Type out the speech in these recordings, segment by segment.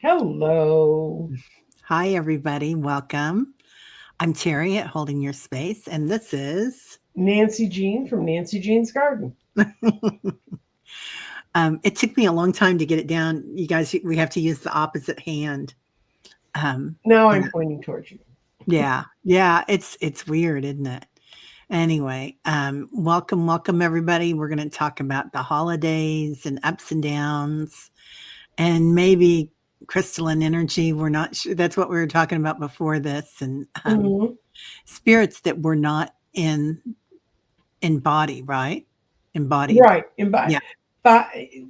Hello, Hi, everybody. Welcome. I'm Teri at Holding Your Space, and this is. Nancy Jean from Nancy Jean's Garden. It took me a long time to get it down. You guys, we have to use the opposite hand. Now Yeah, I'm pointing towards you. yeah. It's weird, isn't it? Anyway, welcome, everybody. We're going to talk about the holidays and ups and downs, and maybe crystalline energy. We're not sure. That's what we were talking about before this, and Hmm. spirits that were not in body, right? Embodied. Right, Yeah.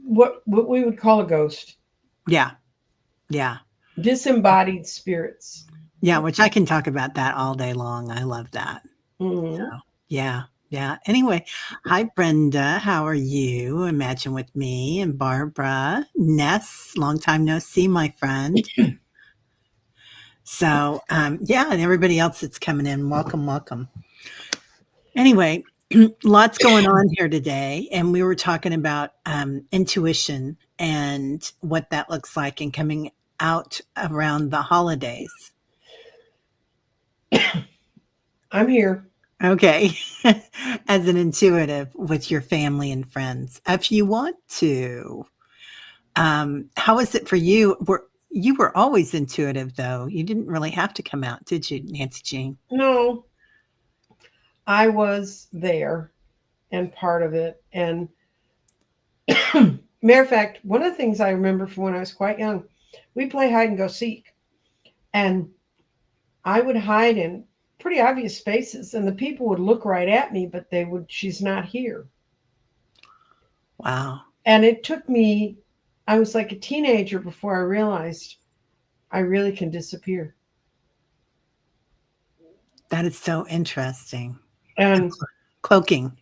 what we would call a ghost, Yeah. Yeah. disembodied spirits. Yeah, which I can talk about that all day long. I love that. So, Hmm. yeah. Yeah. Anyway, hi, Brenda. How are you? Imagine with me and Barbara. Ness, long time no see, my friend. So, yeah, and everybody else that's coming in, welcome. Anyway, lots going on here today. And we were talking about intuition and what that looks like and coming out around the holidays. I'm here. Okay. As an intuitive with your family and friends, if you want to. How is it for you? You were always intuitive, though. You didn't really have to come out, did you, Nancy Jean? No, I was there and part of it. And matter of fact, one of the things I remember from when I was quite young, we play hide and go seek, and I would hide in pretty obvious spaces, and the people would look right at me, but they would, she's not here. Wow. And it took me, I was like a teenager before I realized I really can disappear. That is so interesting. And Cloaking.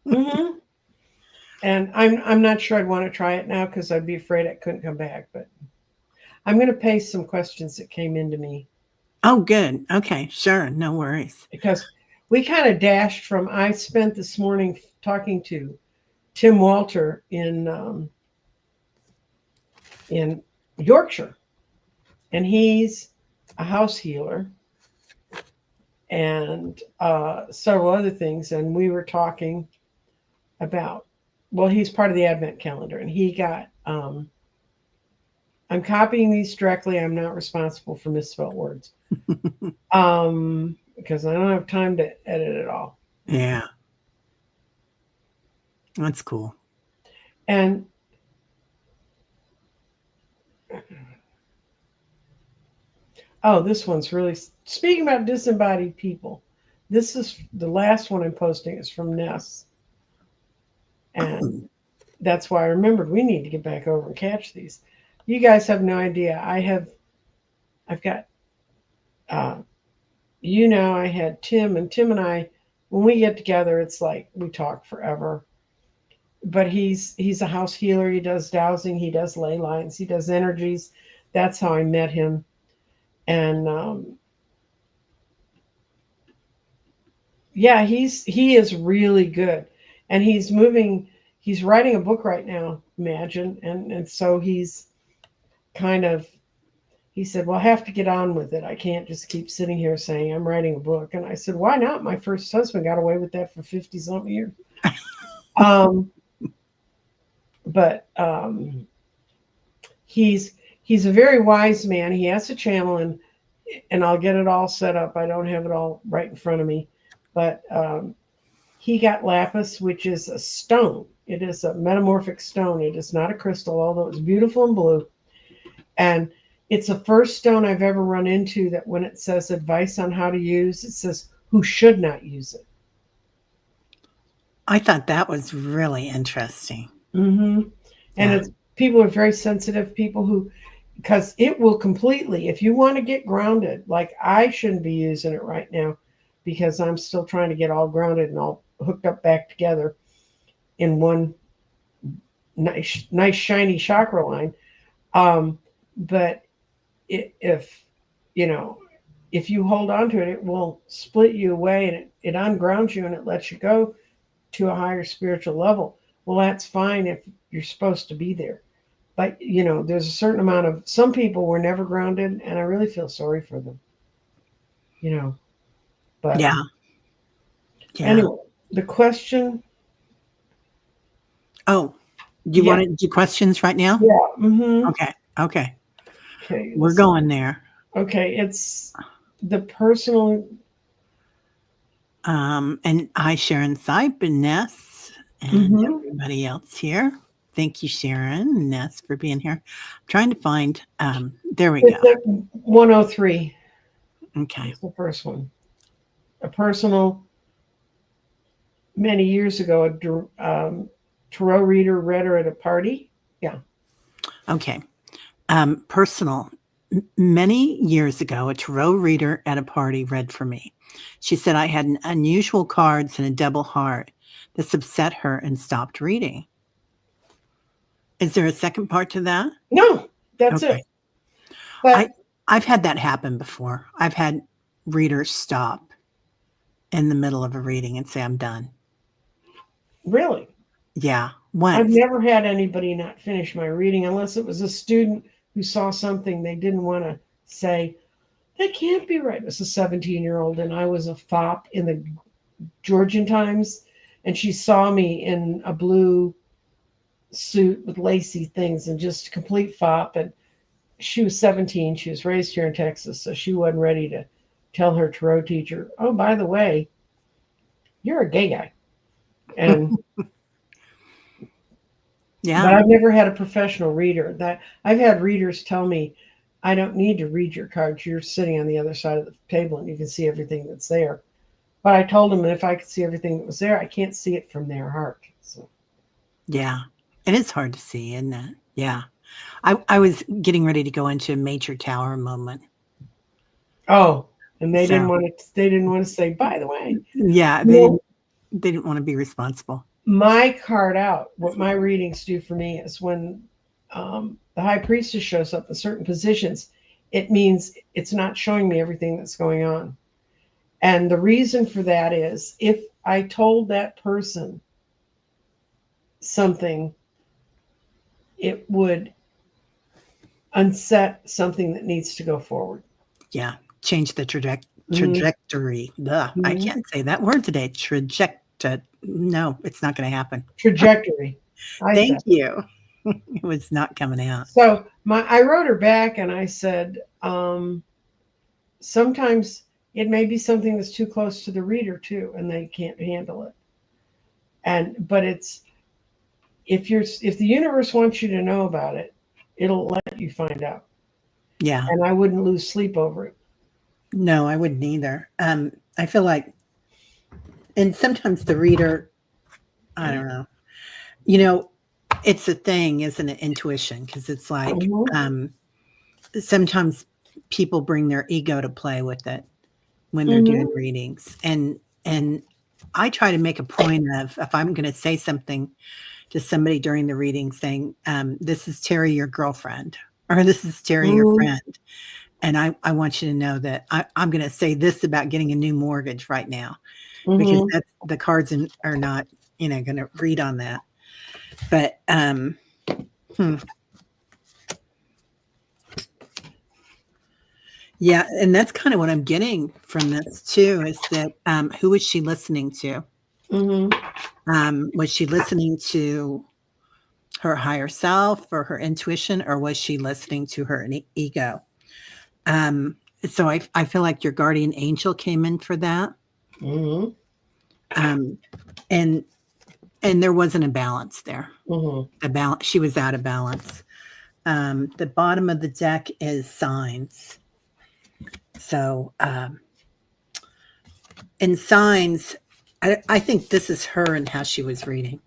mhm, and I'm not sure I'd want to try it now because I'd be afraid I couldn't come back. But I'm going to paste some questions that came into me Oh, good. Okay. Sure. No worries. because we kind of dashed from. I spent this morning talking to Tim Walter in Yorkshire, and he's a house healer and several other things. And we were talking about, well, he's part of the Advent calendar, and he got. I'm copying these directly. I'm not responsible for misspelled words because I don't have time to edit it all. Yeah. That's cool. And oh, this one's really speaking about disembodied people. This is the last one I'm posting is from Ness, and Oh, that's why I remembered we need to get back over and catch these. You guys have no idea. I've got uh, I had Tim, and Tim and I, when we get together, it's like we talk forever. But he's a house healer. He does dowsing. He does ley lines. He does energies. That's how I met him. And yeah, he is really good, and he's moving. He's writing a book right now. Imagine, and so he's kind of. He said, "Well, I have to get on with it. I can't just keep sitting here saying I'm writing a book." And I said, "Why not? My first husband got away with that for 50 something years." Um, but he's he's a very wise man. He has a channel, and I'll get it all set up. I don't have it all right in front of me, but he got lapis, which is a stone. It is a metamorphic stone. It is not a crystal, although it's beautiful and blue. And it's the first stone I've ever run into that when it says advice on how to use, it says who should not use it. I thought that was really interesting. Hmm. And Yeah. it's people are very sensitive people who because it will completely if you want to get grounded like I shouldn't be using it right now because I'm still trying to get all grounded and all hooked up back together in one nice shiny chakra line. um, but if you know if you hold on to it, it will split you away and it ungrounds you and it lets you go to a higher spiritual level. Well, that's fine if you're supposed to be there. But there's a certain amount of some people were never grounded, and I really feel sorry for them. You know, but Yeah. Yeah. anyway, the question. Oh, do you Yeah, want to do questions right now? yeah. Mm-hmm. Okay. Okay. Okay, We're going there. okay. It's the personal. And hi, Sharon Sipe and Ness and Mm-hmm. everybody else here. Thank you, Sharon and Ness, for being here. I'm trying to find, there we go. It's at 103. Okay. It's the first one. A personal. Many years ago, tarot reader read her at a party. Yeah. Okay. Personal. Many years ago, a tarot reader at a party read for me. She said I had unusual cards and a double heart. This upset her and stopped reading. Is there a second part to that? No, that's it. Okay. I But I've had that happen before. I've had readers stop in the middle of a reading and say, "I'm done." really, Yeah, I've once. never had anybody not finish my reading unless it was a student who saw something they didn't want to say. That can't be right. It was a 17-year-old, and I was a fop in the Georgian Times, and she saw me in a blue suit with lacy things and just a complete fop. And she was 17. She was raised here in Texas, so she wasn't ready to tell her tarot teacher, "Oh, by the way, you're a gay guy." And but Yeah, I've never had a professional reader. That I've had readers tell me, "I don't need to read your cards. You're sitting on the other side of the table and you can see everything that's there." But I told them that if I could see everything that was there, I can't see it from their heart. So, yeah. It is hard to see, isn't it? Yeah. I was getting ready to go into a major tower moment. oh, and they didn't So, want to. They didn't want to say. By the way, yeah, you know, they didn't wanna be responsible. my card out. What my readings do for me is when the high priestess shows up in certain positions, it means it's not showing me everything that's going on. And the reason for that is if I told that person something, it would unset something that needs to go forward. Yeah, change the Mm-hmm. trajectory. Ugh, I Mm-hmm. can't say that word today. No, it's not gonna happen. Trajectory. I Thank said. you. It was not coming out. So I wrote her back and I said, sometimes it may be something that's too close to the reader too, and they can't handle it. And but it's if the universe wants you to know about it, it'll let you find out. Yeah. And I wouldn't lose sleep over it. No, I wouldn't either. I feel like and sometimes the reader, I don't know. You know, it's a thing, isn't it, intuition? Because it's like, Mm-hmm. sometimes people bring their ego to play with it when they're Mm-hmm. doing readings, and I try to make a point of if I'm gonna say something to somebody during the reading saying, "This is Terry, your girlfriend," or "This is Terry, your Mm-hmm. friend," and I want you to know that I'm gonna say this about getting a new mortgage right now because Mm-hmm. that's the cards are not, gonna read on that. But, hmm, yeah, and that's kinda what I'm getting from this too is that, who is she listening to? Mm-hmm. Was she listening to her higher self or her intuition, or was she listening to her ego? So I feel like your guardian angel came in for that. Mm-hmm. Um, and and there wasn't a balance there. Mm-hmm. The balance she was out of balance. The bottom of the deck is signs. So in signs, I think this is her and how she was reading.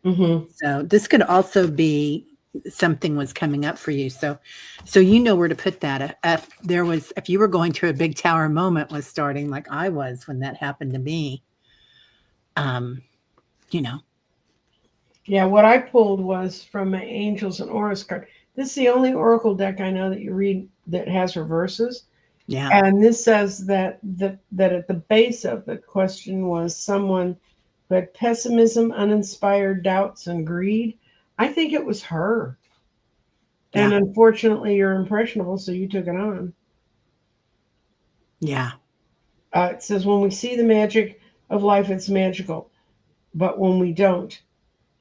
Mm-hmm. So this could also be something was coming up for you. So you know where to put that. If you were going through a big tower moment was starting like I was when that happened to me, um, you know, Yeah, what I pulled was from my Angels and Auras card. This is the only Oracle deck I know that you read that has reverses. yeah, And this says that at the base of the question was someone who had pessimism, uninspired doubts, and greed. I think it was her. And Yeah. unfortunately, you're impressionable, so you took it on. Yeah. It says, when we see the magic of life, it's magical. But when we don't,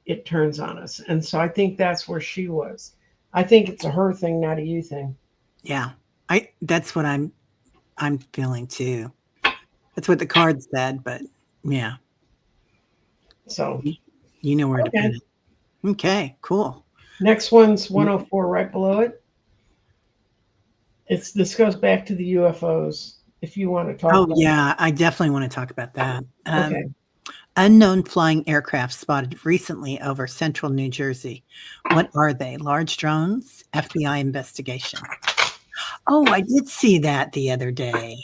it turns on us. And so I think that's where she was. I think it's a her thing, not a you thing. Yeah. That's what I'm feeling too. That's what the card said, but yeah, So, y- you know where to put okay. it. Okay, cool. Next one's 104 right below it. This goes back to the UFOs if you want to talk Oh about it. yeah, I definitely want to talk about that. Okay. Unknown flying aircraft spotted recently over central New Jersey. What are they? Large drones? FBI investigation. Oh, I did see that the other day.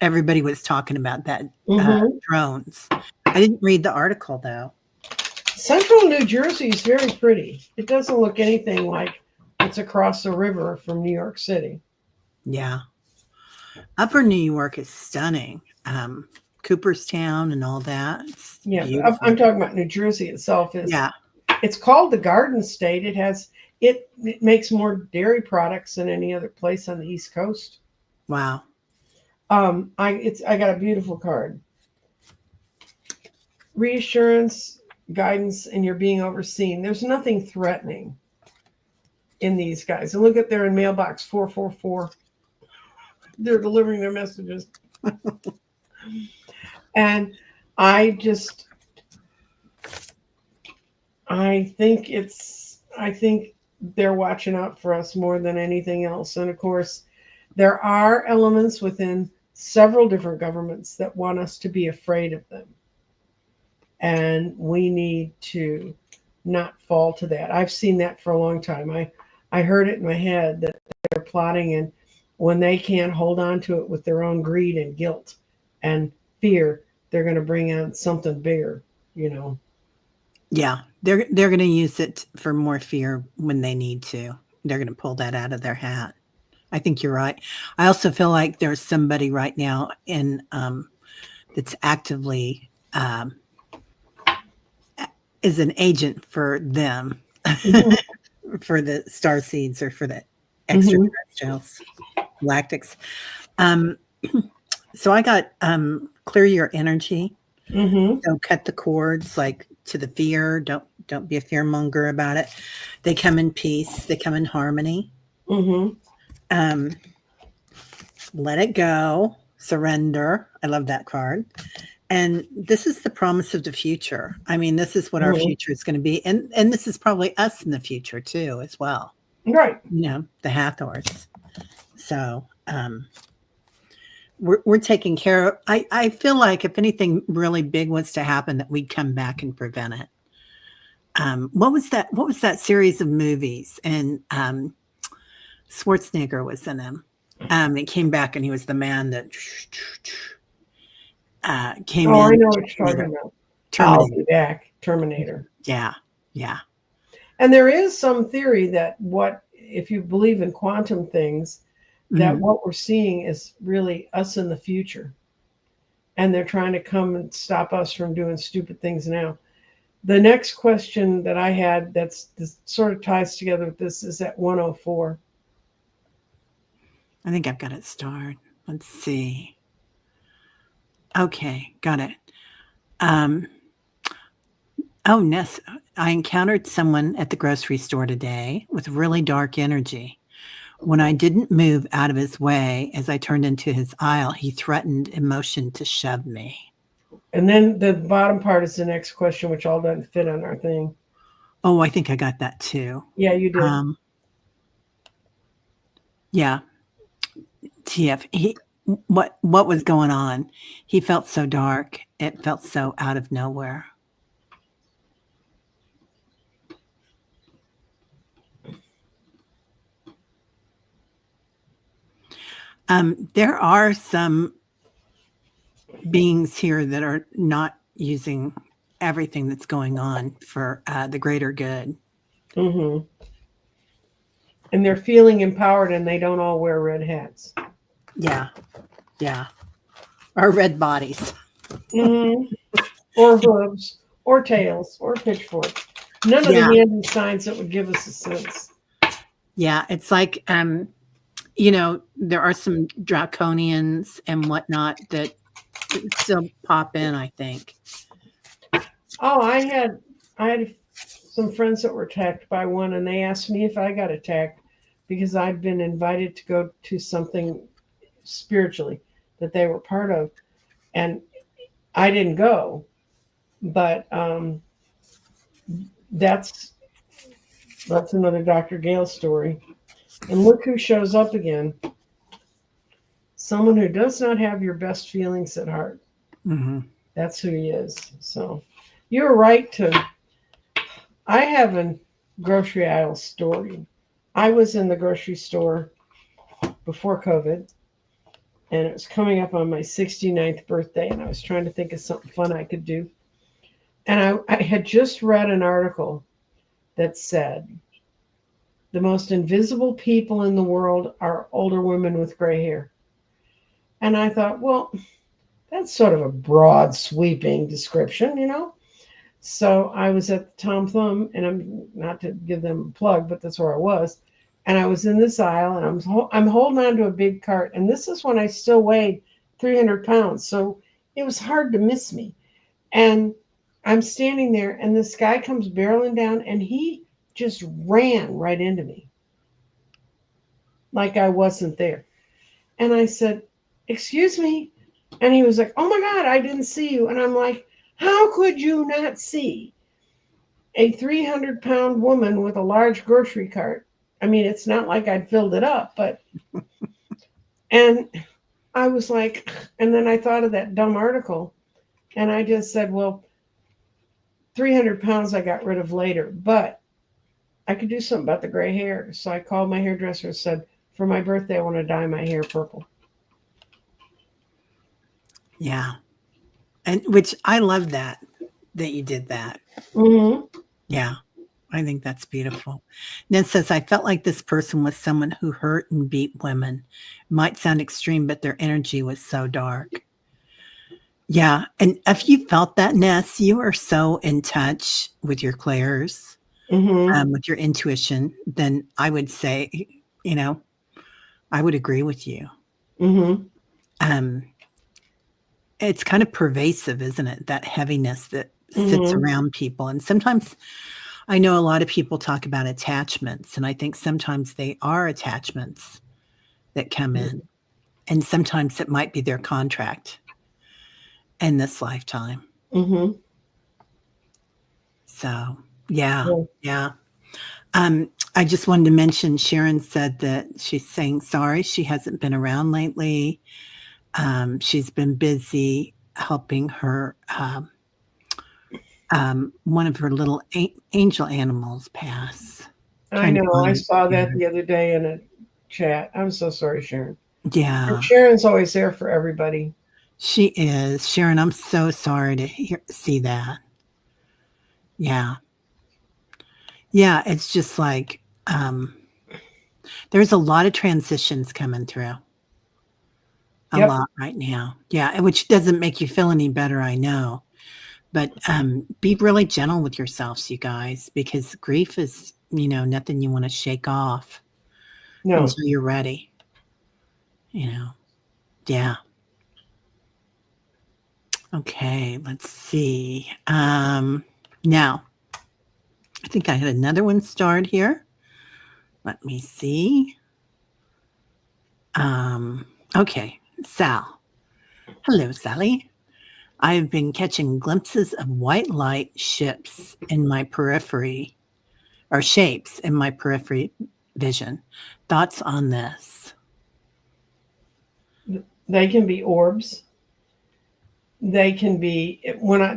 Everybody was talking about that Hmm. drones. I didn't read the article though. Central New Jersey is very pretty. It doesn't look anything like it's across the river from New York City. Yeah. Upper New York is stunning. Cooperstown and all that. It's Yeah, but I'm beautiful. talking about New Jersey itself. Is Yeah. It's called the Garden State. It makes more dairy products than any other place on the East Coast. Wow. I got a beautiful card. Reassurance, guidance, and you're being overseen. There's nothing threatening in these guys. And look at they're in mailbox 444. They're delivering their messages. And I just I think they're watching out for us more than anything else. And of course, there are elements within several different governments that want us to be afraid of them. And we need to not fall to that. I've seen that for a long time. I heard it in my head that they're plotting, and when they can't hold on to it with their own greed and guilt and fear, they're going to bring on something bigger, you know. Yeah. They're going to use it for more fear when they need to. They're going to pull that out of their hat. I think you're right. I also feel like there's somebody right now in that's actively is an agent for them, Hmm. for the star seeds or for the Hmm. extraterrestrials, galactics. Um, so I got clear your energy. Hmm. Don't cut the cords like to the fear. Don't be a fear monger about it. They come in peace. They come in harmony. Hmm. Um, let it go. Surrender. I love that card. And this is the promise of the future. I mean, this is what our Hmm. future is going to be, and this is probably us in the future too, as well. Right. You know, the Hathors. So we're taking care of. I feel like if anything really big was to happen, that we'd come back and prevent it. What was that? What was that series of movies? And Schwarzenegger was in them. It came back, and he was the man that came Oh, I in. know what you're talking about. I'll Terminator. be back. Terminator. Yeah, yeah. And there is some theory that what if you believe in quantum things, that Mhm. what we're seeing is really us in the future. And they're trying to come and stop us from doing stupid things now. The next question that I had this sort of ties together with this is at 104. I think I've got it starred. Let's see. Okay, got it. Um, oh, Ness, I encountered someone at the grocery store today with really dark energy. When I didn't move out of his way as I turned into his aisle, he threatened emotion to shove me. And then the bottom part is the next question, which all doesn't fit on our thing. Oh, I think I got that too. Yeah, you did. Um, yeah, TF. What was going on? He felt so dark. It felt so out of nowhere. There are some beings here that are not using everything that's going on for the greater good. Hmm. And they're feeling empowered, and they don't all wear red hats. Yeah, yeah. Our red bodies. Hmm. Or hooves, or tails, or pitchforks. None of the Yeah, handy signs that would give us a sense. Yeah, it's like, there are some draconians and whatnot that still pop in, I think. Oh, I had some friends that were attacked by one, and they asked me if I got attacked because I'd been invited to go to something spiritually that they were part of, and I didn't go. But that's that's another Dr. Gale story. And look who shows up again. Someone who does not have your best feelings at heart. Hmm. That's who he is. So you're right to. I have a grocery aisle story. I was in the grocery store before COVID, and it was coming up on my 69th birthday, and I was trying to think of something fun I could do. And I had just read an article that said the most invisible people in the world are older women with gray hair. And I thought, well, that's sort of a broad, sweeping description. So I was at the Tom Thumb, and I'm not to give them a plug, but that's where I was. And I was in this aisle, and I'm holding on to a big cart. And this is when I still weighed 300 pounds, so it was hard to miss me. And I'm standing there, and this guy comes barreling down, and he just ran right into me like I wasn't there. And I said, "Excuse me." And he was like, "Oh my God, I didn't see you." And I'm like, "How could you not see a 300-pound woman with a large grocery cart?" I mean, it's not like I'd filled it up, but, and I was like, and then I thought of that dumb article, and I just said, well, 300 pounds I got rid of later, but I could do something about the gray hair. So I called my hairdresser and said, for my birthday, I want to dye my hair purple. Yeah. And which I love that you did that. Mm-hmm. Yeah. I think that's beautiful. Ned says, I felt like this person was someone who hurt and beat women. Might sound extreme, but their energy was so dark. Yeah. And if you felt that, Ness, you are so in touch with your clairs, Mm-hmm. with your intuition, then I would say, you know, I would agree with you. Mm-hmm. Um, it's kind of pervasive, isn't it? That heaviness that sits Mm-hmm. around people. And sometimes I know a lot of people talk about attachments, and I think sometimes they are attachments that come in, and sometimes it might be their contract in this lifetime. Mm-hmm. So, yeah, Yeah. yeah. I just wanted to mention Sharon said that she's saying sorry she hasn't been around lately. She's been busy helping her one of her little angel animals pass. I Trying to know. I find saw that Sharon. the other day in a chat. I'm so sorry, Sharon. And Yeah, Sharon's always there for everybody. she is. Sharon, I'm so sorry to see that. Yeah. Yeah, it's just like there's a lot of transitions coming through. A Yep. lot right now. Yeah, which doesn't make you feel any better, I know. But be really gentle with yourselves, you guys, because grief is, nothing you want to shake off No. until you're ready. You know. Yeah. Okay, let's see. Now, I think I had another one starred here. Let me see. Um, okay, Sal. Hello, Sally. I've been catching glimpses of white light ships in my periphery, or shapes in my periphery vision. Thoughts on this? They can be orbs. They can be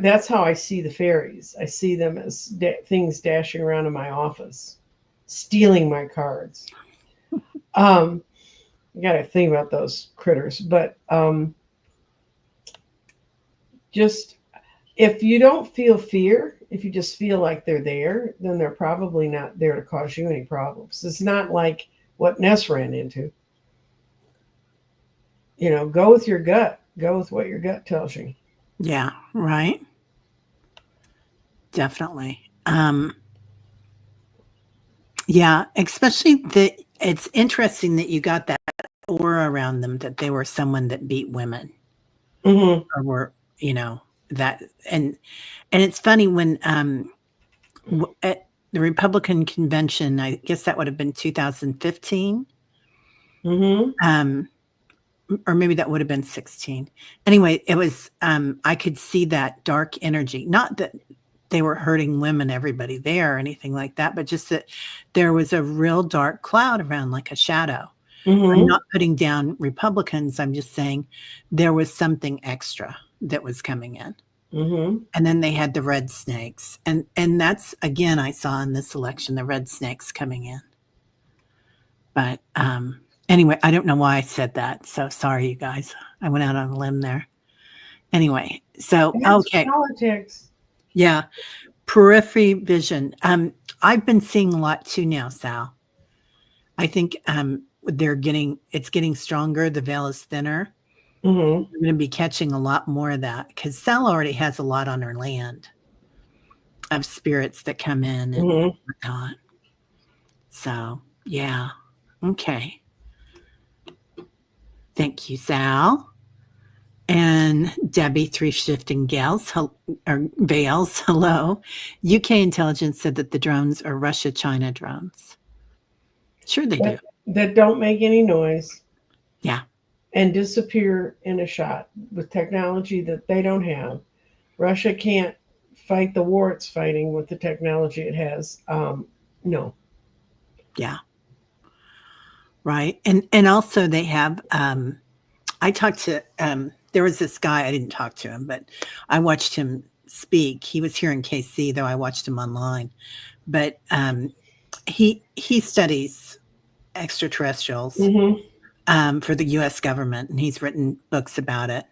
that's how I see the fairies. I see them as things dashing around in my office, stealing my cards. Um, you got to think about those critters, but just if you don't feel fear, if you just feel like they're there, then they're probably not there to cause you any problems. It's not like what Ness ran into. Go with your gut. Go with what your gut tells you. Yeah, right. Definitely. Yeah, especially that it's interesting that you got that aura around them that they were someone that beat women Hmm. or were, that and it's funny when at the Republican convention, I guess that would have been 2015. Hmm. Um or maybe that would have been 16. Anyway, it was I could see that dark energy. Not that they were hurting women, everybody there or anything like that, but just that there was a real dark cloud around like a shadow. I'm Hmm. not putting down Republicans. I'm just saying there was something extra that was coming in. Hmm. And then they had the red snakes. And that's again I saw in this election the red snakes coming in. But anyway, I don't know why I said that. So sorry you guys. I went out on a limb there. Anyway, so That's okay. politics. Yeah, periphery vision. I've been seeing a lot too now, Sal. I think it's getting stronger. The veil is thinner. Hmm. We're going to be catching a lot more of that because Sal already has a lot on her land of spirits that come in and Hmm. whatnot. So yeah, okay. Thank you, Sal. And Debbie, three shifting gals or Bales, hello. UK intelligence said that the drones are Russia China drones. Sure, they do. That don't make any noise Yeah, and disappear in a shot with technology that they don't have. Russia can't fight the war it's fighting with the technology it has. No. yeah, right. And also they have. I talked to. There was this guy. I didn't talk to him, but I watched him speak. He was here in KC, though I watched him online. But he studies extraterrestrials Hmm. for the U.S. government, and he's written books about it.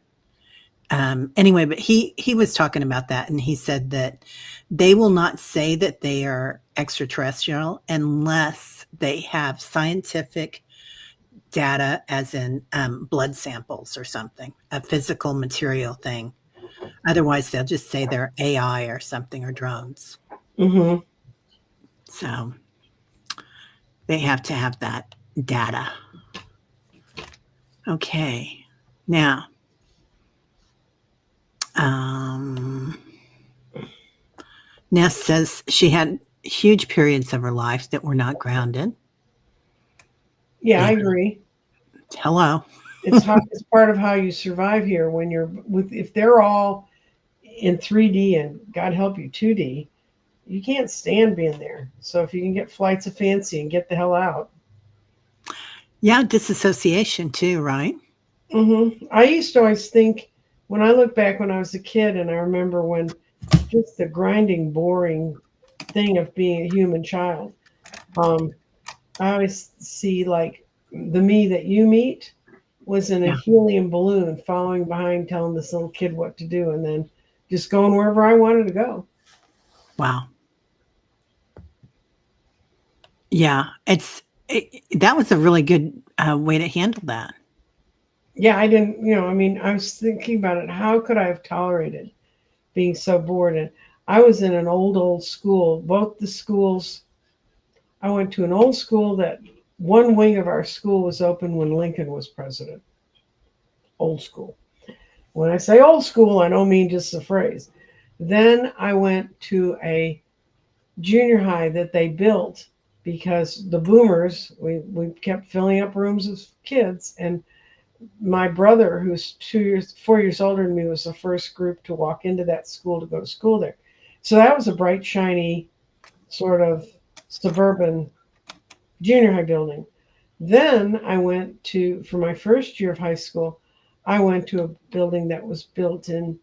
Anyway, but he was talking about that, and he said that they will not say that they are extraterrestrial unless they have scientific data, as in blood samples or something, a physical material thing. Otherwise, they'll just say they're AI or something or drones. Hmm. So they have to have that data. Okay, now um, Ness says she had huge periods of her life that were not grounded. Yeah, Yeah. I agree. Hello. It's part of how you survive here when you're with if they're all in 3D and God help you 2D, you can't stand being there. So if you can get flights of fancy and get the hell out. Yeah, disassociation too, right? I used to always think when I look back when I was a kid and I remember when just the grinding, boring thing of being a human child. Um, I always see like the me that you meet was in a Yeah. helium balloon following behind telling this little kid what to do and then just going wherever I wanted to go. Wow. Yeah, that was a really good way to handle that. Yeah, I didn't, I mean, I was thinking about it. How could I have tolerated being so bored? And I was in an old school. Both the schools, I went to an old school that one wing of our school was open when Lincoln was president. Old school. When I say old school, I don't mean just the phrase. Then I went to a junior high that they built because the boomers, we kept filling up rooms with kids. And my brother, who's 2 years, 4 years older than me, was the first group to walk into that school to go to school there. So that was a bright, shiny, sort of suburban junior high building. Then I went to, for my first year of high school, I went to a building that was built in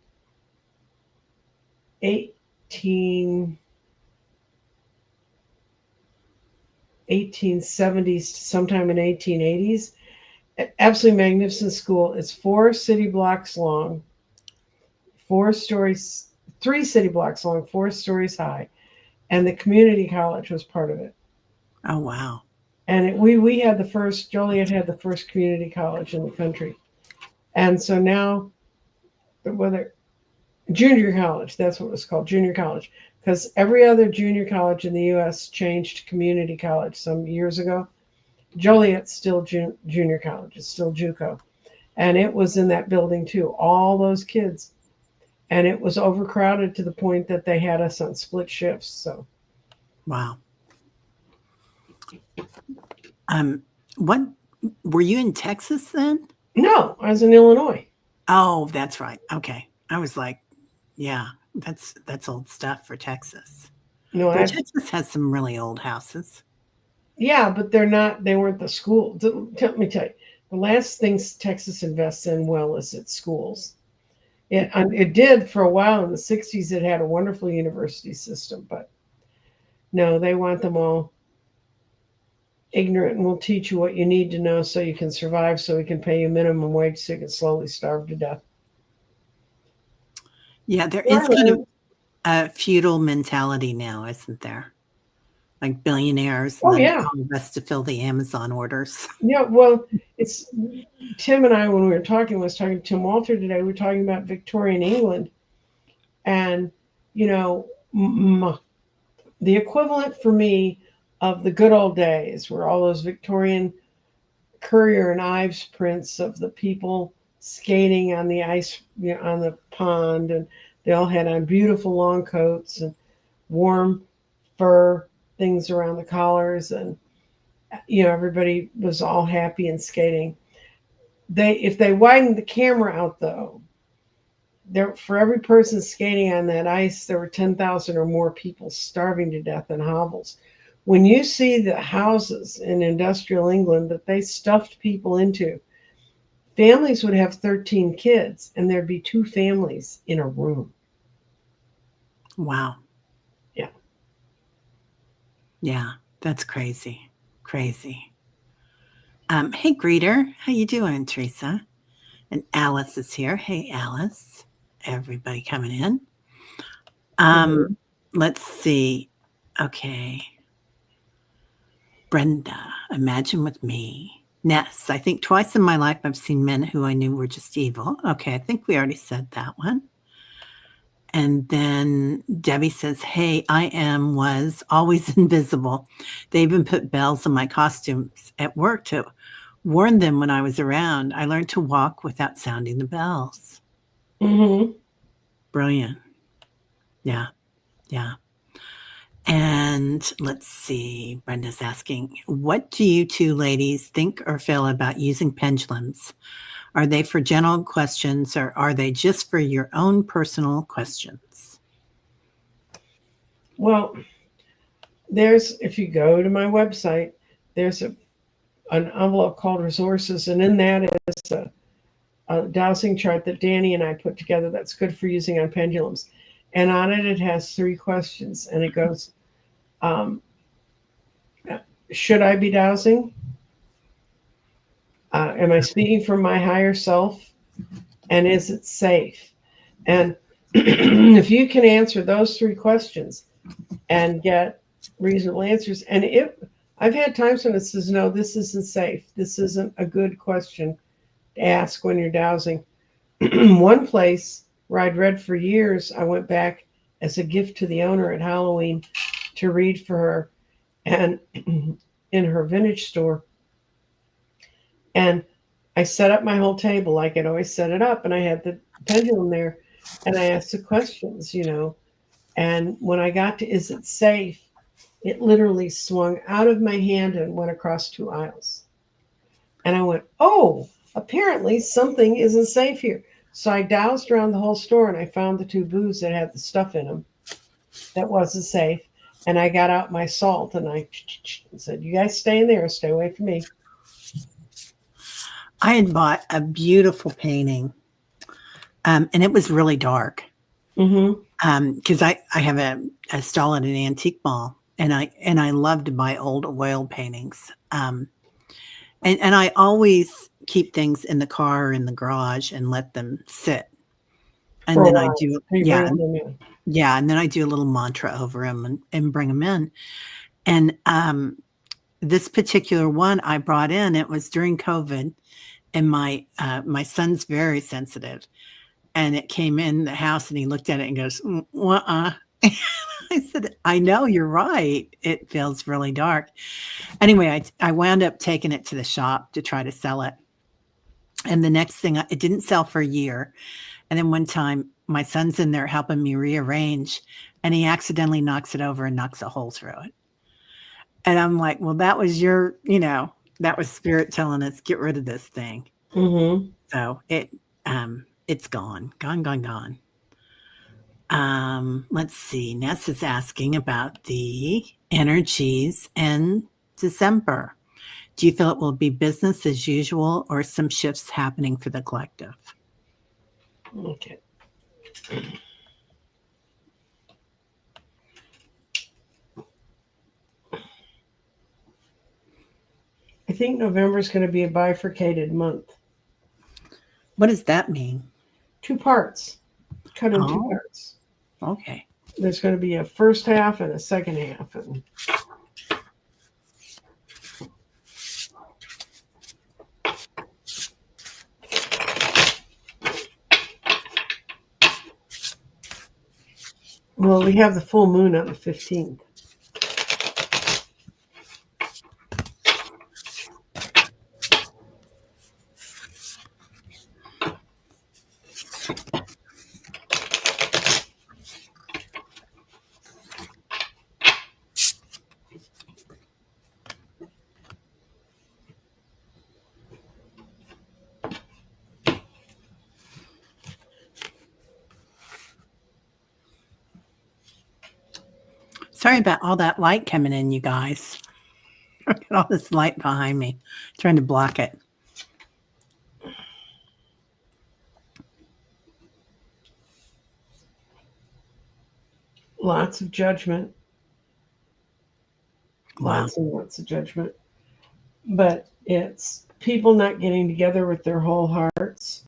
18, 1870s, sometime in 1880s. Absolutely magnificent school. It's 4 city blocks long, 4 stories, 3 city blocks long, 4 stories high, and the community college was part of it. Oh, wow. And we had the first Joliet had the first community college in the country, and so now whether junior college, that's what it was called, junior college. because every other junior college in the U.S. changed to community college some years ago. Joliet's still junior college, it's still JUCO. And it was in that building too, all those kids. And it was overcrowded to the point that they had us on split shifts. So, Wow. What were you in Texas then? no, I was in Illinois. Oh, that's right. Okay. I was like, yeah, that's old stuff for Texas. No, Though I, Texas has some really old houses. yeah, but they're not, they weren't the school. Let me tell you, the last things Texas invests in well is its schools. It did for a while in the 60s. It had a wonderful university system, but no, they want them all ignorant and will teach you what you need to know so you can survive, so we can pay you minimum wage so you can slowly starve to death. Yeah, there is kind of Right. a feudal mentality now, isn't there? Like billionaires and Oh, then yeah. all the rest to fill the Amazon orders. Yeah, well, it's Tim and I, when we were talking, was talking to Tim Walter today, we were talking about Victorian England and, you know, the equivalent for me of the good old days where all those Victorian Currier and Ives prints of the people skating on the ice, you know, on the pond, and they all had on beautiful long coats and warm fur things around the collars, and everybody was all happy and skating. They If they widened the camera out though, there for every person skating on that ice, there were 10,000 or more people starving to death in hovels. When you see the houses in industrial England that they stuffed people into, families would have 13 kids and there'd be two families in a room. Wow. Yeah. Yeah, that's crazy. Crazy. Hey greeter, how you doing, Teresa? And Alice is here. Hey Alice. Everybody coming in. Mhm. Let's see. Okay. Brenda, imagine with me. Ness, I think twice in my life I've seen men who I knew were just evil. Okay, I think we already said that one. And then Debbie says, hey, was always invisible. They even put bells on my costumes at work to warn them when I was around. I learned to walk without sounding the bells. Mhm. Brilliant. Yeah, yeah. And let's see, Brenda's asking, what do you two ladies think or feel about using pendulums? Are they for general questions or are they just for your own personal questions? Well, there's if you go to my website, there's an envelope called resources, and in that is a dowsing chart that Danny and I put together that's good for using on pendulums. And on it, it has three questions, and it goes, um, should I be dowsing? Am I speaking from my higher self? And is it safe? And if you can answer those three questions and get reasonable answers, and if I've had times when it says, no, this isn't safe, this isn't a good question to ask when you're dowsing. One place where I'd read for years, I went back as a gift to the owner at Halloween to read for her and in her vintage store. And I set up my whole table like I'd always set it up, and I had the pendulum there, and I asked the questions, And when I got to is it safe, it literally swung out of my hand and went across two aisles. And I went, oh, apparently something isn't safe here. So I doused around the whole store and I found the two booths that had the stuff in them that wasn't safe. And I got out my salt and I said, you guys stay in there, stay away from me. I had bought a beautiful painting, and it was really dark. Mm-hmm. Because I have a stall at an antique mall, and I love to buy old oil paintings. And I always keep things in the car or in the garage and let them sit. And For a then I while. do, So you yeah, bring them in. yeah, and then I do a little mantra over them and bring them in. And this particular one I brought in, it was during COVID, and my son's very sensitive, and it came in the house, and he looked at it and goes, "Uh." I said, I know, you're right. It feels really dark. Anyway, I wound up taking it to the shop to try to sell it. And the next thing, it didn't sell for a year. And then one time, my son's in there helping me rearrange, and he accidentally knocks it over and knocks a hole through it. And I'm like, well, that was that was spirit telling us, get rid of this thing. Mm-hmm. So it's gone, gone, gone, gone. Let's see. Ness is asking about the energies in December. Do you feel it will be business as usual or some shifts happening for the collective? Okay. I think November is going to be a bifurcated month. What does that mean? 2 parts. Cut in 2 Oh, parts. okay. There's going to be a first half and a second half. And well, we have the full moon on the 15th. Sorry about all that light coming in, you guys. Look at all this light behind me, trying to block it. Lots of judgment. Wow. Lots and lots of judgment. But it's people not getting together with their whole hearts,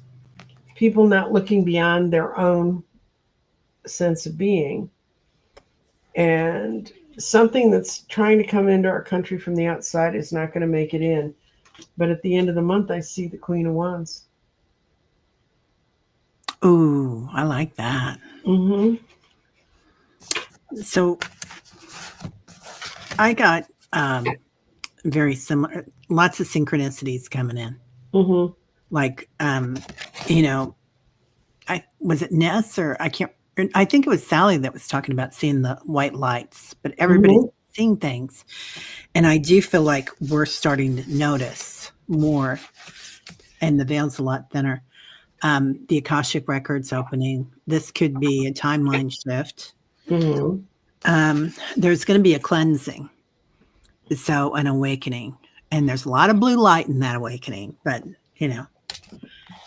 people not looking beyond their own sense of being, and something that's trying to come into our country from the outside is not going to make it in. But at the end of the month, I see the Queen of Wands. Ooh, I like that. Mm-hmm. So I got very similar, lots of synchronicities coming in. Mm-hmm. Like, was it Ness or I think it was Sally that was talking about seeing the white lights, but everybody's Mm-hmm. seeing things. And I do feel like we're starting to notice more, and the veil's a lot thinner. The Akashic Records opening. This could be a timeline shift. Mm-hmm. There's going to be a cleansing, so an awakening. And there's a lot of blue light in that awakening, but,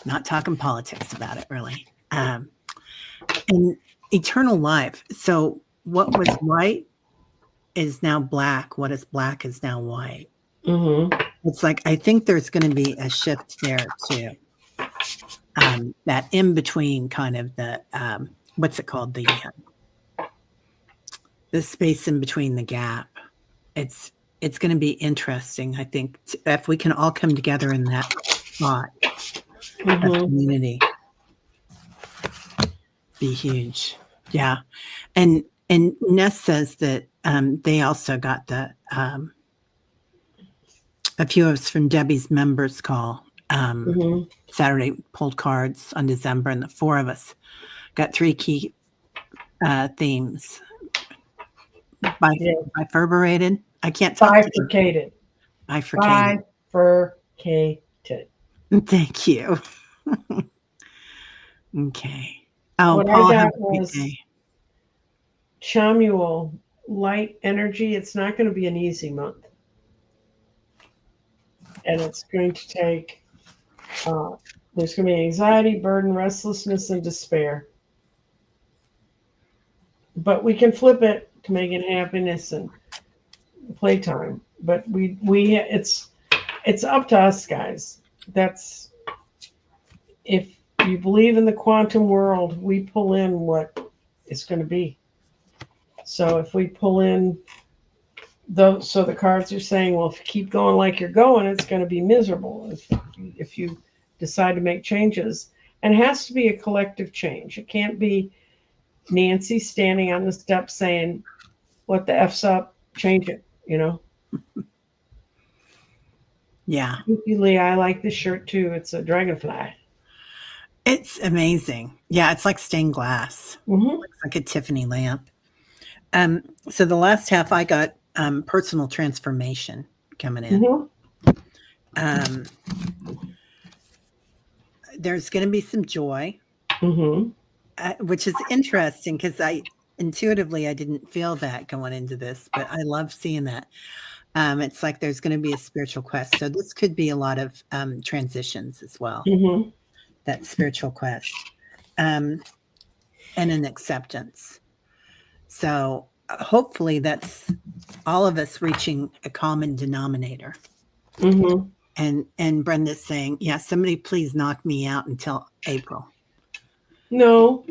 not talking politics about it, really. And eternal life. So what was white is now black. What is black is now white. Mm-hmm. It's like, I think there's going to be a shift there too. That in between kind of the, what's it called? The space in between the gap. It's going to be interesting. I think if we can all come together in that spot of community, be huge. Yeah. And Ness says that they also got the a few of us from Debbie's members call Saturday, pulled cards on December, and the 4 of us got 3 key themes. Bifurcated. I can't talk. Bifurcated. Bifurcated. Bifurcated. Thank you. Okay. Oh, what Paul, I have got a great was day. Chamuel, light energy. It's not going to be an easy month. And it's going to take, there's going to be anxiety, burden, restlessness, and despair. But we can flip it to make it happiness and playtime. But it's up to us, guys. That's, if you believe in the quantum world, we pull in what it's going to be. So if we pull in those, so the cards are saying, well, if you keep going like you're going, it's going to be miserable. If you decide to make changes, and it has to be a collective change. It can't be Nancy standing on the steps saying, "What the f's up? Change it." Yeah. Lee, I like this shirt too. It's a dragonfly. It's amazing. Yeah, it's like stained glass. Mm-hmm. Looks like a Tiffany lamp. So the last half I got personal transformation coming in. Mm-hmm. Um, there's going to be some joy, Mm-hmm. which is interesting because I intuitively I didn't feel that going into this, but I love seeing that. It's like there's going to be a spiritual quest, so this could be a lot of transitions as well. Mm-hmm. That spiritual quest, and an acceptance. So hopefully that's all of us reaching a common denominator. Mm-hmm. And Brenda's saying, yeah, somebody please knock me out until April. No,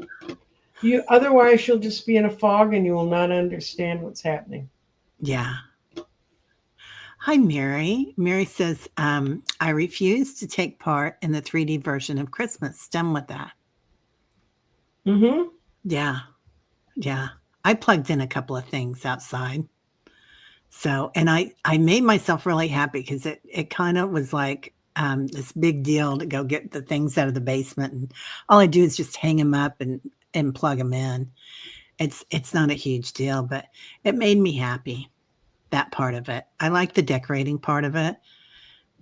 you otherwise you'll just be in a fog and you will not understand what's happening. Yeah. Hi, Mary. Mary says, I refuse to take part in the 3D version of Christmas. Done with that. Mm-hmm. Yeah. Yeah. I plugged in a couple of things outside. So, and I made myself really happy because it kind of was like this big deal to go get the things out of the basement, and all I do is just hang them up and plug them in. It's not a huge deal, but it made me happy, that part of it. I like the decorating part of it,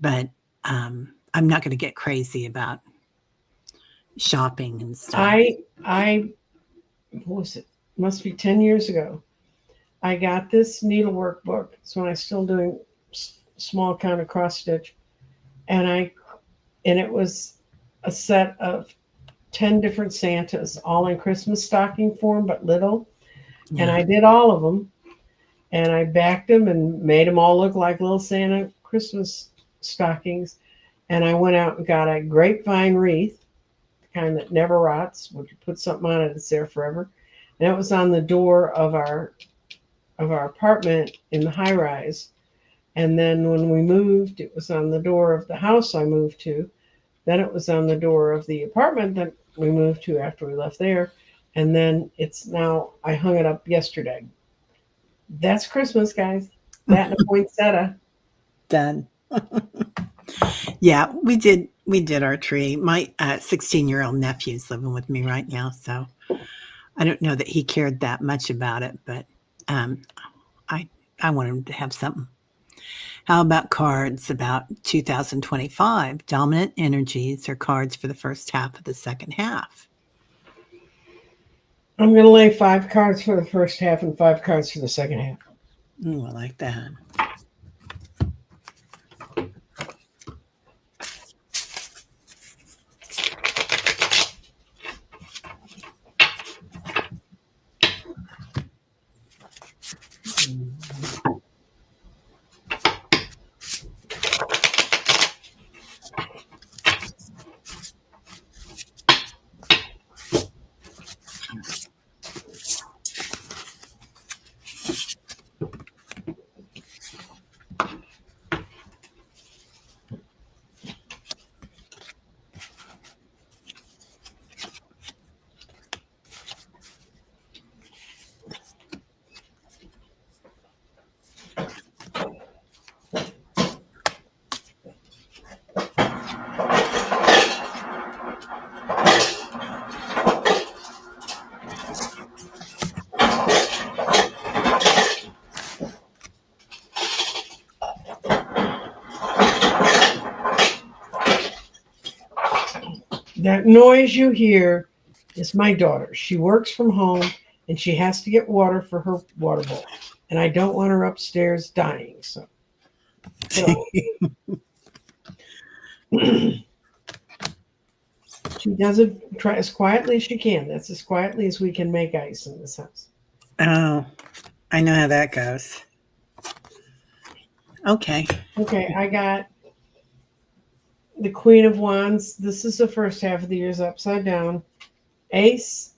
but I'm not going to get crazy about shopping and stuff. I what was it? Must be 10 years ago. I got this needlework book. It's when I was still doing small kind of cross stitch, and it was a set of 10 different Santas, all in Christmas stocking form, but little. And Yeah. I did all of them, and I backed them and made them all look like little Santa Christmas stockings. And I went out and got a grapevine wreath, the kind that never rots. When you put something on it, it's there forever. And it was on the door of our apartment in the high rise. And then when we moved, it was on the door of the house I moved to. Then it was on the door of the apartment that we moved to after we left there. And then it's now, I hung it up yesterday. That's Christmas, guys. That and a poinsettia. Done. Yeah, we did our tree. My 16-year-old nephew's living with me right now, so I don't know that he cared that much about it, but um, I I want him to have something. How about cards about 2025? Dominant energies are cards for the first half of the second half. I'm going to lay 5 cards for the first half and 5 cards for the second half. Ooh, I like that. That noise you hear is my daughter. She works from home and she has to get water for her water bowl. And I don't want her upstairs dying. So she does it try as quietly as she can. That's as quietly as we can make ice in this house. Oh, I know how that goes. Okay. Okay, I got the Queen of Wands. This is the first half of the year's upside down. Ace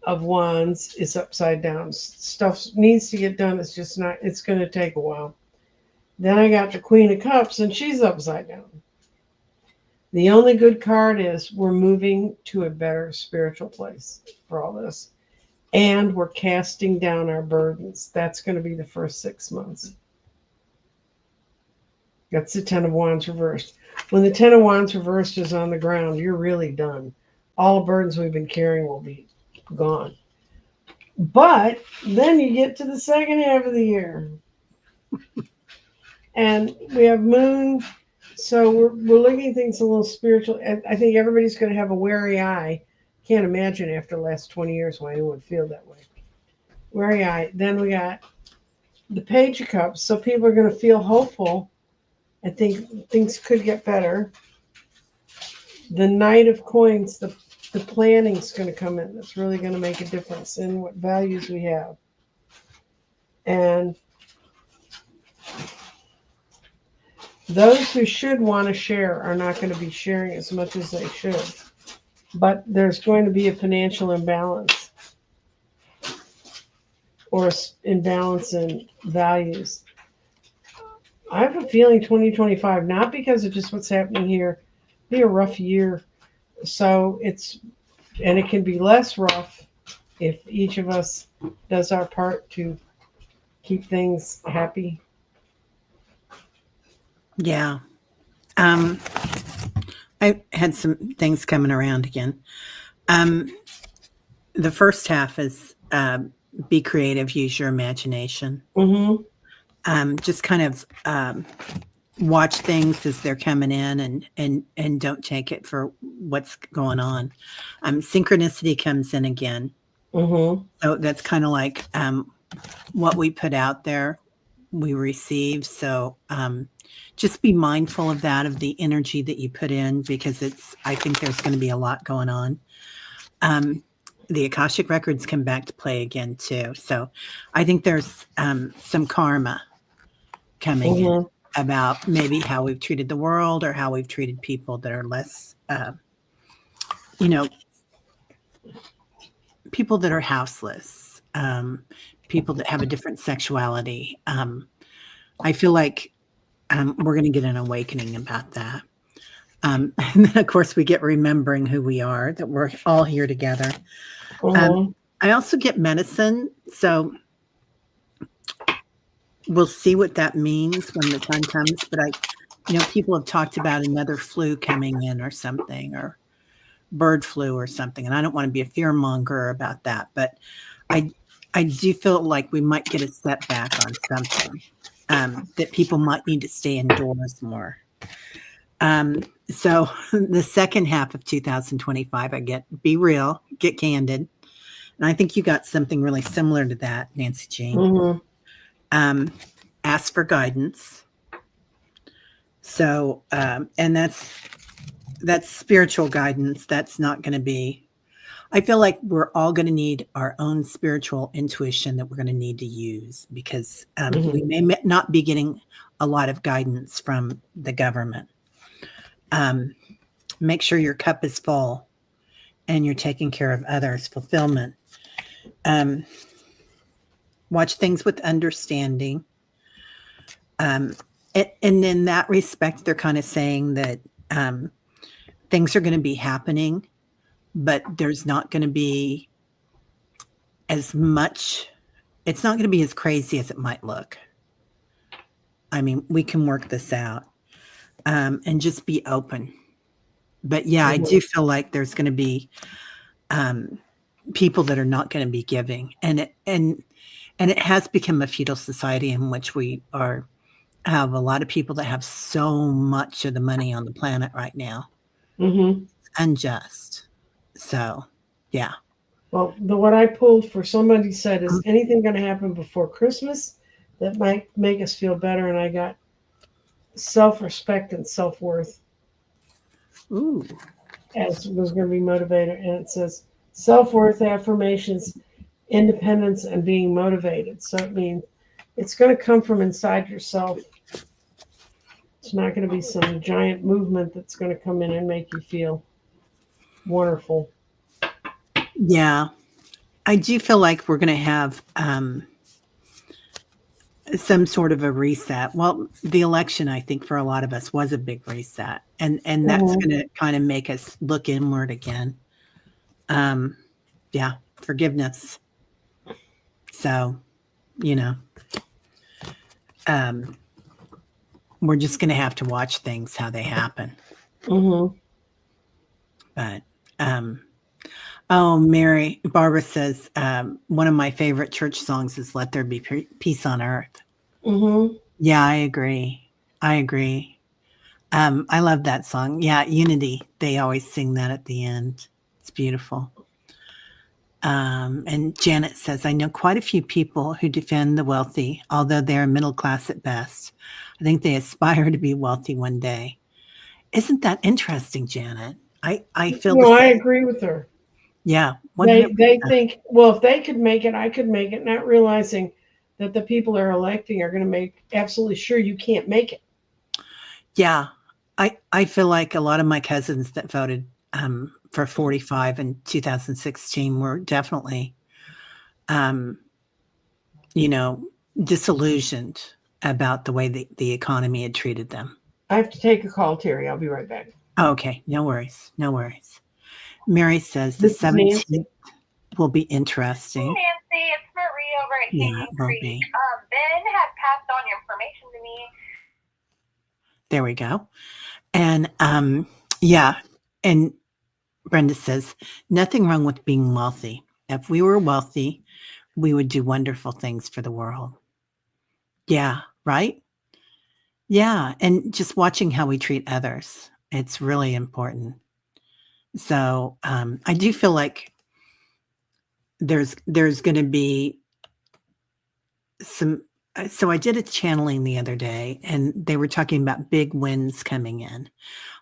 of Wands is upside down. Stuff needs to get done. It's just not, it's going to take a while. Then I got the Queen of Cups, and she's upside down. The only good card is we're moving to a better spiritual place for all this. and we're casting down our burdens. That's going to be the first 6 months. That's the Ten of Wands reversed. When the Ten of Wands reversed is on the ground, you're really done. All the burdens we've been carrying will be gone. But then you get to the second half of the year, and we have Moon. So we're looking at things a little spiritual. And I think everybody's going to have a wary eye. Can't imagine after the last 20 years why anyone would feel that way. Wary eye. Then we got the Page of Cups. So people are going to feel hopeful. I think things could get better. The Knight of Coins, the planning's going to come in. That's really going to make a difference in what values we have. And those who should want to share are not going to be sharing as much as they should. But there's going to be a financial imbalance or imbalance in values. I have a feeling 2025, not because of just what's happening here, be a rough year. So it can be less rough if each of us does our part to keep things happy. Yeah. I had some things coming around again. The first half is be creative, use your imagination. Just kind of watch things as they're coming in, and don't take it for what's going on. Synchronicity comes in again. So that's kind of like what we put out there, we receive. So just be mindful of that, of the energy that you put in, because I think there's going to be a lot going on. The Akashic records come back to play again too. So I think there's some karma coming in about maybe how we've treated the world, or how we've treated people that are less, people that are houseless, people that have a different sexuality. I feel like we're going to get an awakening about that. And then, of course, we get remembering who we are, that we're all here together. I also get medicine. So we'll see what that means when the time comes. But people have talked about another flu coming in or something, or bird flu or something. And I don't want to be a fear monger about that. But I do feel like we might get a setback on something, that people might need to stay indoors more. So the second half of 2025, I get be real, get candid. And I think you got something really similar to that, Nancy Jean. Ask for guidance. So, and that's spiritual guidance. That's not going to be, I feel like we're all going to need our own spiritual intuition that we're going to need to use, because we may not be getting a lot of guidance from the government. Make sure your cup is full and you're taking care of others. Fulfillment. Watch things with understanding. And in that respect, they're kind of saying that things are going to be happening, but there's not going to be as much. It's not going to be as crazy as it might look. I mean, we can work this out, and just be open. But yeah, I do feel like there's going to be people that are not going to be giving, and it has become a feudal society in which we have a lot of people that have so much of the money on the planet right now. Unjust. So, yeah. Well, what I pulled for somebody said, is anything going to happen before Christmas that might make us feel better? And I got self-respect and self-worth. Ooh. As was going to be motivated. And it says self-worth, affirmations, independence, and being motivated. So it means it's going to come from inside yourself. It's not going to be some giant movement that's going to come in and make you feel wonderful. Yeah. I do feel like we're going to have some sort of a reset. Well, the election, I think, for a lot of us was a big reset. And that's going to kind of make us look inward again. Yeah. Forgiveness. So, you know, um, we're just going to have to watch things how they happen. Mm-hmm. But oh, Mary Barbara says one of my favorite church songs is "Let There Be Peace on Earth." Mm-hmm. Yeah, I agree. I agree. I love that song. Yeah, Unity. They always sing that at the end. It's beautiful. And Janet says, I know quite a few people who defend the wealthy, although they are middle class at best. I think they aspire to be wealthy one day. Isn't that interesting, Janet? I feel the No, I same. agree with her. Yeah, They 100%. think, well, if they could make it, I could make it, not realizing that the people they're electing are going to make absolutely sure you can't make it. Yeah. I feel like a lot of my cousins that voted for 45 in 2016 were definitely, um, you know, disillusioned about the way the economy had treated them. I have to take a call, Terry. I'll be right back. Okay, no worries, no worries. Mary says the This is Nancy. 17th will be Hey interesting. Nancy, it's Marie over at Yeah, Canyon it will Creek. be. Ben had passed on your information to me. There we go. And yeah, and Brenda says nothing wrong with being wealthy. If we were wealthy, we would do wonderful things for the world. Yeah, right? Yeah, and just watching how we treat others, it's really important. So, I do feel like there's gonna be some so I did a channeling the other day, and they were talking about big winds coming in.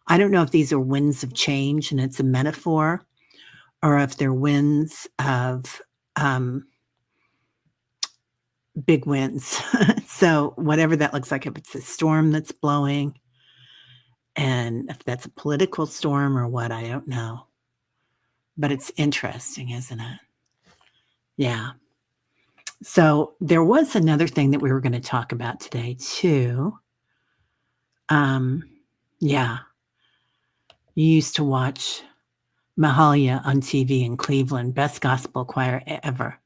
I don't know if these are winds of change and it's a metaphor, or if they're winds of, um, big winds. So, whatever that looks like, if it's a storm that's blowing, and if that's a political storm or what, I don't know. But it's interesting, isn't it? Yeah. So there was another thing that we were going to talk about today too. Um, yeah, you used to watch Mahalia on TV in Cleveland, best gospel choir ever,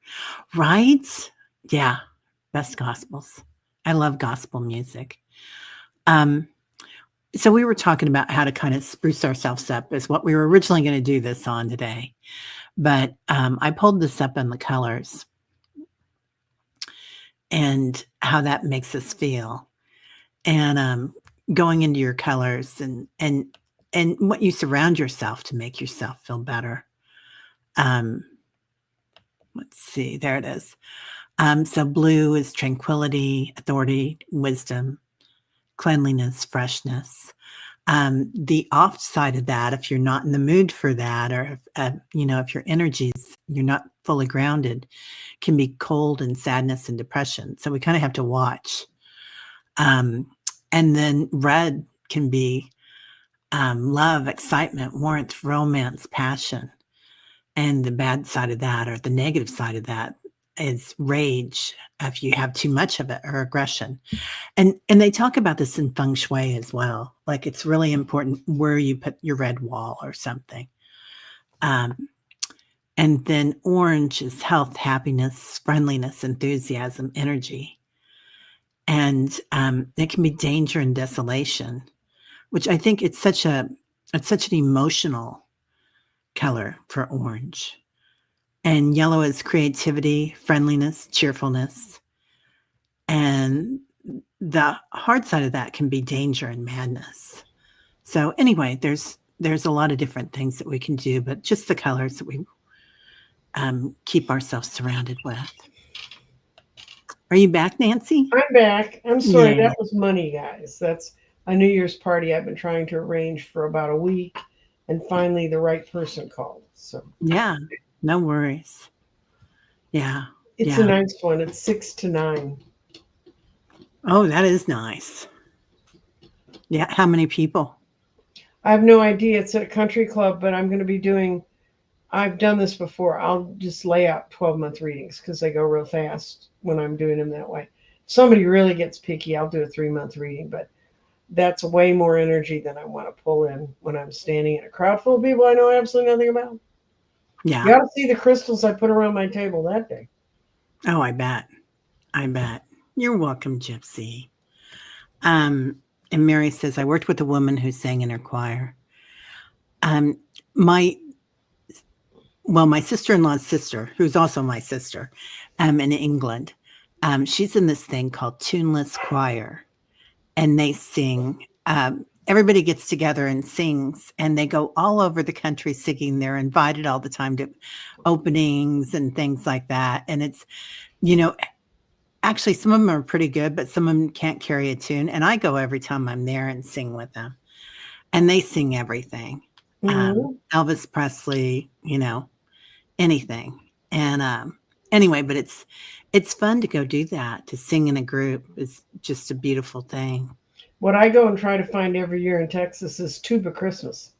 right? Yeah, best gospels. I love gospel music. Um, so we were talking about how to kind of spruce ourselves up is what we were originally going to do this on today. But I pulled this up in the colors and how that makes us feel. And going into your colors and what you surround yourself to make yourself feel better. Um, let's see, there it is. So blue is tranquility, authority, wisdom, cleanliness, freshness. The off side of that, if you're not in the mood for that, or if, if your energies you're not fully grounded, can be cold and sadness and depression. So we kind of have to watch. Um, and then red can be love, excitement, warmth, romance, passion. And the bad side of that, or the negative side of that, is rage if you have too much of it, or aggression. And they talk about this in feng shui as well. Like it's really important where you put your red wall or something. Um, and then orange is health, happiness, friendliness, enthusiasm, energy. And it can be danger and desolation, which I think it's such an emotional color for orange. And yellow is creativity, friendliness, cheerfulness. And the hard side of that can be danger and madness. So anyway, there's a lot of different things that we can do, but just the colors that we keep ourselves surrounded with. Are you back, Nancy? I'm back. I'm sorry, Yeah. that was money, guys. That's a New Year's party I've been trying to arrange for about a week, and finally the right person called. So Yeah. No worries. Yeah. it's a Yeah. nice one. It's 6 to 9. Oh, that is nice. Yeah. How many people? I have no idea. It's at a country club, but I'm going to be doing. I've done this before. I'll just lay out 12-month readings because they go real fast when I'm doing them that way. If somebody really gets picky, I'll do a 3-month reading, but that's way more energy than I want to pull in when I'm standing in a crowd full of people I know absolutely nothing about. Yeah. You ought to see the crystals I put around my table that day. Oh, I bet. I bet. You're welcome, Gypsy. Um, and Mary says, I worked with a woman who sang in her choir. Um, my my sister-in-law's sister, who's also my sister, in England, she's in this thing called Tuneless Choir, and they sing. Everybody gets together and sings, and they go all over the country singing. They're invited all the time to openings and things like that. And it's, you know, actually, some of them are pretty good, but some of them can't carry a tune. And I go every time I'm there and sing with them, and they sing everything. Mm-hmm. Elvis Presley, anything. And anyway, but it's fun to go do that. To sing in a group is just a beautiful thing. What I go and try to find every year in Texas is Tuba Christmas.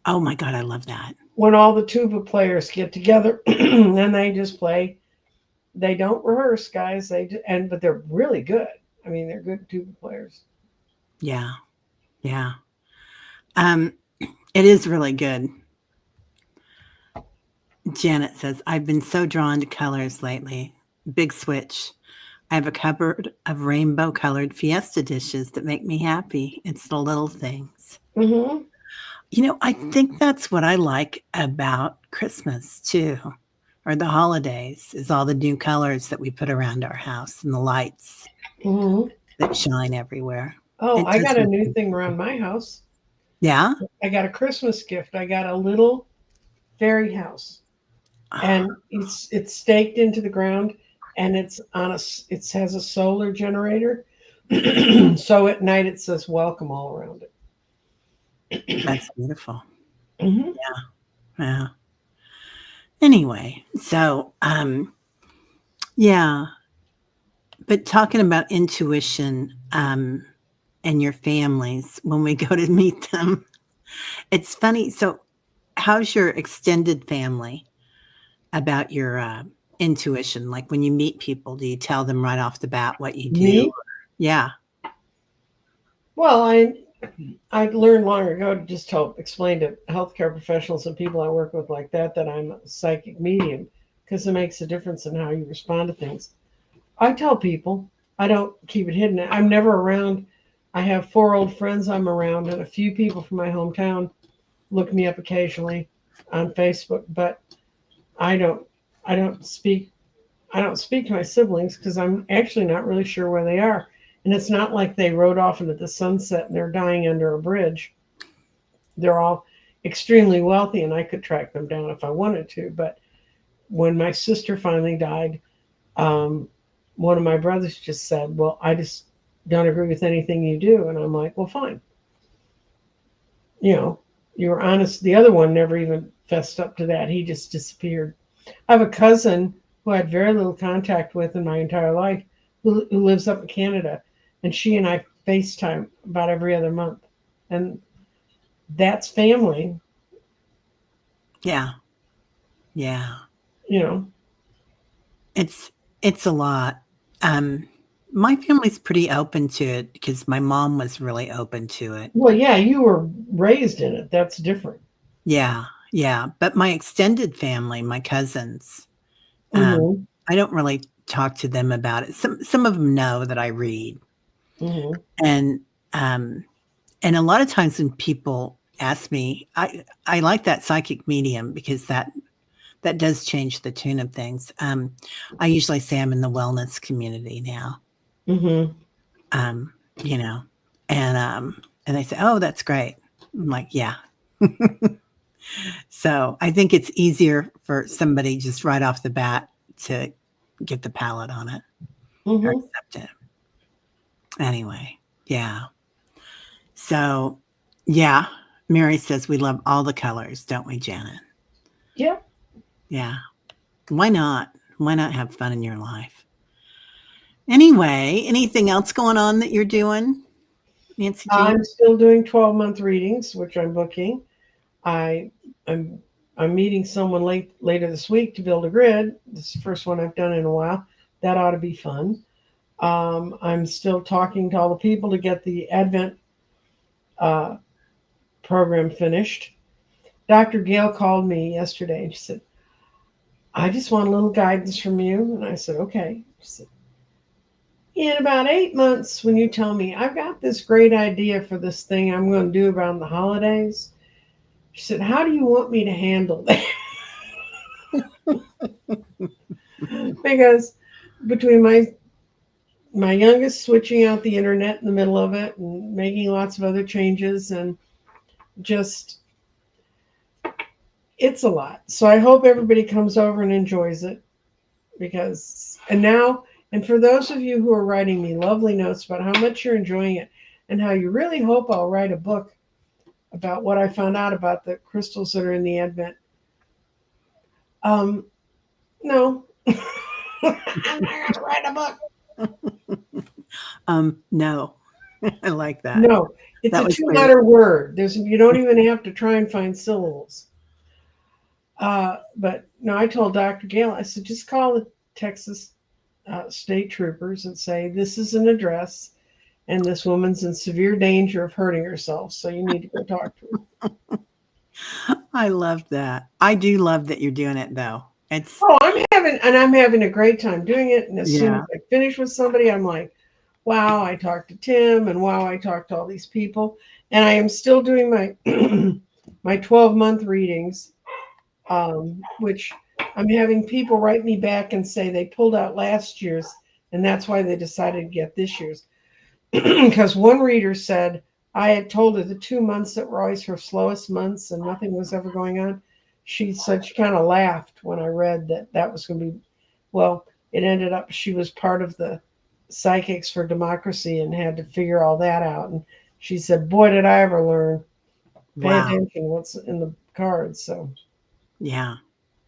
Oh my God, I love that. When all the tuba players get together and they just play, they don't rehearse, guys. But they're really good. I mean, they're good tuba players. Yeah, yeah. Um, it is really good. Janet says, I've been so drawn to colors lately. Big switch. I have a cupboard of rainbow colored fiesta dishes that make me happy. It's the little things. Mm-hmm. I think that's what I like about Christmas too, or the holidays, is all the new colors that we put around our house and the lights Mm-hmm. that shine everywhere. Oh, It I does got a make new me thing happy. around my house. Yeah? I got a Christmas gift. I got a little fairy house, and it's staked into the ground, and it has a solar generator. So at night it says welcome all around it. That's beautiful. Hmm. Yeah. Anyway, so yeah, but talking about intuition and your families when we go to meet them, it's funny. So, how's your extended family about your intuition? Like when you meet people, do you tell them right off the bat what you do? Me? Yeah. Well, I learned long ago to just explain to healthcare professionals and people I work with like that I'm a psychic medium, because it makes a difference in how you respond to things. I tell people. I don't keep it hidden. I'm never around. I have 4 old friends I'm around, and a few people from my hometown look me up occasionally on Facebook, but I don't. I don't speak. I don't speak to my siblings because I'm actually not really sure where they are. And it's not like they rode off into the sunset and they're dying under a bridge. They're all extremely wealthy, and I could track them down if I wanted to. But when my sister finally died, um, one of my brothers just said, "Well, I just don't agree with anything you do." And I'm like, "Well, fine. You know, you were honest." The other one never even fessed up to that. He just disappeared. I have a cousin who I had very little contact with in my entire life who lives up in Canada, and she and I FaceTime about every other month. And that's family, Yeah. Yeah. you know. It's it's a lot. Um, my family's pretty open to it because my mom was really open to it. Well, yeah, you were raised in it. That's different. Yeah, yeah. But my extended family, my cousins, um, Hmm. I don't really talk to them about it. Some of them know that I read, Hmm. and um, and a lot of times when people ask me, I like that psychic medium because that does change the tune of things. I usually say I'm in the wellness community now. Hmm. Um, you know, and they say, "Oh, that's great." I'm like, "Yeah." So I think it's easier for somebody just right off the bat to get the palate on it or Hmm. accept it. Anyway, yeah. So, yeah, Mary says we love all the colors, don't we, Janet? Yeah. Yeah. Why not? Why not have fun in your life? Anyway, anything else going on that you're doing, Nancy Jean? I'm still doing 12-month readings, which I'm booking. I I'm I'm meeting someone later this week to build a grid. This is the first one I've done in a while. That ought to be fun. I'm still talking to all the people to get the Advent uh, program finished. Dr. Gail called me yesterday and she said, I just want a little guidance from you. And I said, okay. She said, in about 8 months, when you tell me I've got this great idea for this thing I'm going to do around the holidays, she said, how do you want me to handle that? Because between my youngest switching out the internet in the middle of it and making lots of other changes and just it's a lot. So I hope everybody comes over and enjoys it because and for those of you who are writing me lovely notes about how much you're enjoying it and how you really hope I'll write a book about what I found out about the crystals that are in the Advent. No. I'm not gonna write a book. No. I like that. No, it's That a was two-letter word. You don't even have to try and find syllables. But no, I told Dr. Gale, I said, just call the Texas state troopers and say, this is an address and this woman's in severe danger of hurting herself. So you need to go talk to her. I love that. I do love that you're doing it though. It's I'm having a great time doing it. And as soon yeah. as I finish with somebody, I'm like, wow, I talked to Tim and wow, I talked to all these people. And I am still doing my my 12-month readings, which I'm having people write me back and say they pulled out last year's and that's why they decided to get this year's. Because one reader said I had told her the 2 months that were always her slowest months and nothing was ever going on. She said she kind of laughed when I read that was going to be, well, it ended up she was part of the Psychics for Democracy and had to figure all that out. And she said, boy, did I ever learn. Pay Wow. attention to what's in the cards. So Yeah.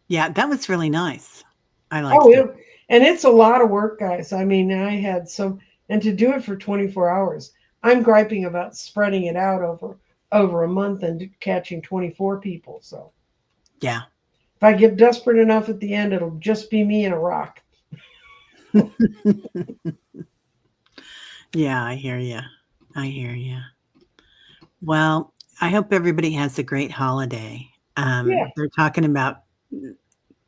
Yeah, that was really nice. I liked oh, it. and it's a lot of work, guys. I mean, and to do it for 24 hours, I'm griping about spreading it out over a month and catching 24 people. So Yeah. if I get desperate enough at the end, it'll just be me and a rock. Yeah, I hear you. I hear you. Well, I hope everybody has a great holiday. Yeah. They're talking about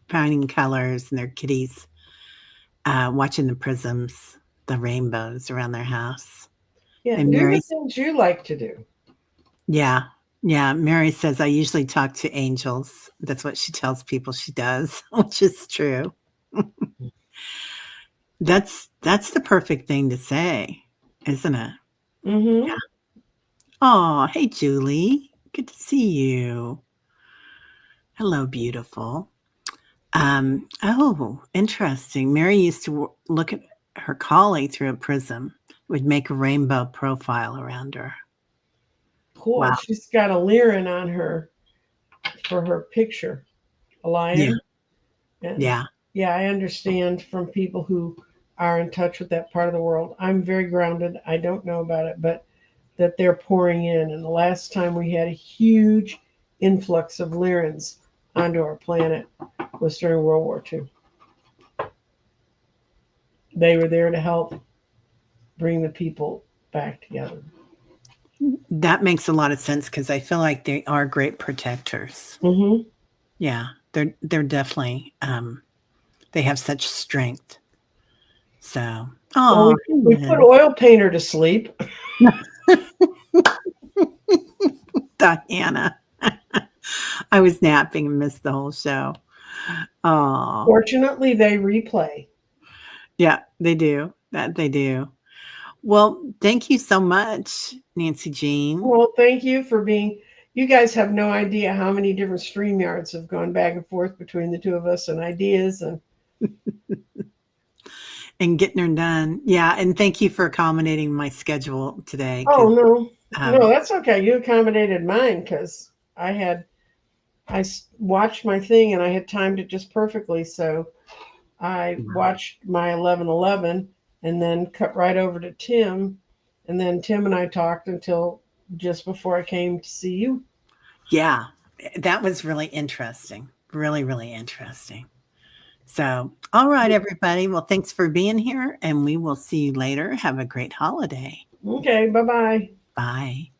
finding colors and their kitties watching the prisms, the rainbows around their house. Yeah. And Do Mary, the things you like to do. yeah, yeah. Mary says I usually talk to angels. That's what she tells people she does, which is true. That's the perfect thing to say, isn't it? Mm-hmm. Yeah. Oh, hey, Julie. Good to see you. Hello, beautiful. Oh, interesting. Mary used to look at her collie through a prism, would make a rainbow profile around her. Cool. Wow. She's got a lion on her for her picture, a Yeah. lion. And Yeah. yeah, I understand from people who are in touch with that part of the world. I'm very grounded. I don't know about it, but that they're pouring in. And the last time we had a huge influx of Lyrans onto our planet was during World War II. They were there to help bring the people back together. That makes a lot of sense because I feel like they are great protectors. Mm-hmm. Yeah. They're definitely they have such strength. So Well, oh we put oil painter to sleep. Diana. I was napping and missed the whole show. Oh, Fortunately, they replay. yeah, they do. That they do. Well, thank you so much, Nancy Jean. Well, thank you for being. You guys have no idea how many different stream yards have gone back and forth between the two of us and ideas and And getting her done. Yeah, and thank you for accommodating my schedule today. oh no, no, Um, that's okay. You accommodated mine because watched my thing and I had timed it just perfectly. So I watched my 11:11 and then cut right over to Tim, and then Tim and I talked until just before I came to see you. yeah, that was really interesting. Really, really interesting. So, all right, everybody. Well, thanks for being here, and we will see you later. Have a great holiday. Okay, bye bye. Bye.